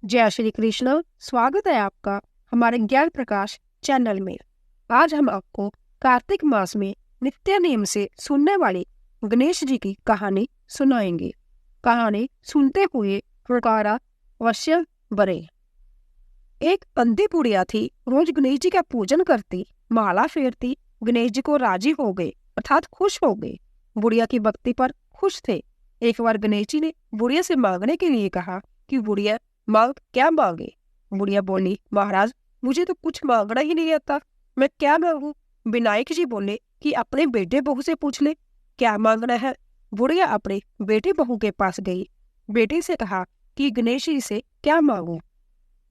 जय श्री कृष्ण। स्वागत है आपका हमारे ज्ञान प्रकाश चैनल में। आज हम आपको कार्तिक मास में नित्य नेम से सुनने वाली गणेश जी की कहानी सुनाएंगे। कहानी सुनते हुए पुकारा अवश्य बने। एक अंधी बुढ़िया थी, रोज गणेश जी का पूजन करती, माला फेरती। गणेश जी को राजी हो गए अर्थात खुश हो गए। बुढ़िया की भक्ति पर खुश थे। एक बार गणेश जी ने बुढ़िया से मांगने के लिए कहा कि बुढ़िया मांग क्या मांगे। बुढ़िया बोली, महाराज मुझे तो कुछ मांगना ही नहीं आता, मैं क्या मांगू। विनायक जी बोले कि अपने बेटे बहू से पूछ ले क्या मांगना है। बुढ़िया अपने बेटे बहू के पास गई। बेटे से कहा कि गणेश जी से क्या मांगू।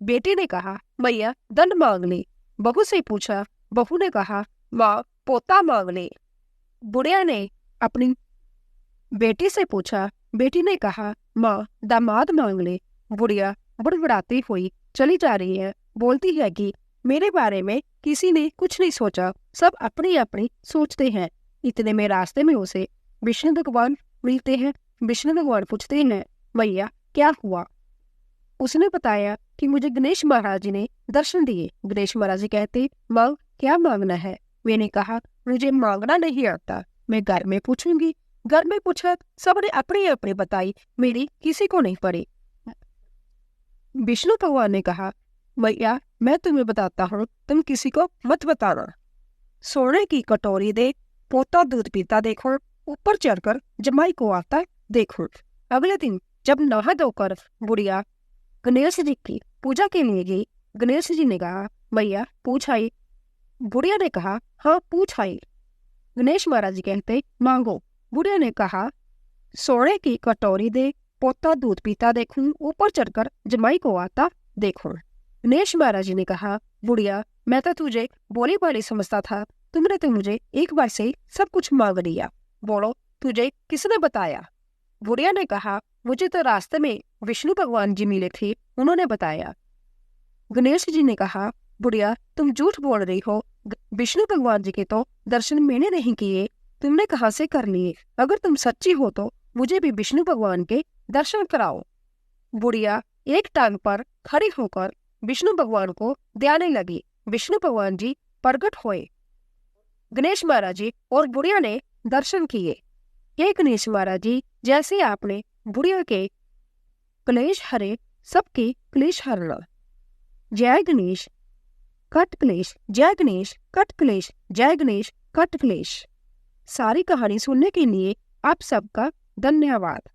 बेटे ने कहा मैया दंड मांग ले। बहू से पूछा, बहू ने कहा माँ पोता मांग ले। बुढ़िया ने अपनी बेटी से पूछा, बेटी ने कहा माँ दामाद मांग ले। बुढ़िया बड़बड़ाती हुई चली जा रही है, बोलती है कि मेरे बारे में किसी ने कुछ नहीं सोचा, सब अपनी अपनी सोचते हैं। इतने में रास्ते में उसे विष्णु भगवान मिलते हैं। विष्णु भगवान पूछते हैं मैया क्या हुआ। उसने बताया कि मुझे गणेश महाराज जी ने दर्शन दिए। गणेश महाराज जी कहते मांग क्या मांगना है। मैंने कहा मुझे मांगना नहीं आता, मैं घर में पूछूंगी। घर में पूछा, सबने अपनी अपनी बताई, मेरी किसी को नहीं पड़ी। विष्णु भगवान ने कहा मैया मैं तुम्हें बताता हूँ, तुम किसी को मत बताना। सोने की कटोरी दे, पोता दूध पीता देखो, ऊपर चढ़कर जमाई को आता देखो। अगले दिन जब नहा धोकर बुढ़िया गणेश जी की पूजा के लिए गई, गणेश जी ने कहा मैया पूछ आई। बुढ़िया ने कहा हाँ पूछ आई। गणेश महाराज जी कहते मांगो। बुढ़िया ने कहा सोने की कटोरी दे, पोता दूध पीता देखूं, ऊपर चढ़कर जमाई को आता देखूं। गणेश महाराज जी ने कहा बुढ़िया मैं तो तुझे बोली बाली समझता था, तुमने तो मुझे एक बार से सब कुछ मांग लिया, बोलो तुझे किसने बताया। बुढ़िया ने कहा मुझे तो रास्ते में विष्णु भगवान जी मिले थे, उन्होंने बताया। गणेश जी ने कहा बुढ़िया तुम झूठ बोल रही हो, विष्णु भगवान जी के तो दर्शन मैंने नहीं किए, तुमने कहाँ से कर लिए। अगर तुम सच्ची हो तो मुझे भी विष्णु भगवान के दर्शन कराओ। बुढ़िया एक टांग पर खड़ी होकर विष्णु भगवान को ध्याने लगी। विष्णु भगवान जी प्रकट हुए। गणेश महाराज जी और बुढ़िया ने दर्शन किए। हे गणेश महाराज जी, जैसे आपने बुढ़िया के क्लेश हरे, सबके क्लेश हरना। जय गणेश कट क्लेश, जय गणेश कट क्लेश, जय गणेश कट क्लेश। सारी कहानी सुनने के लिए आप सबका धन्यवाद।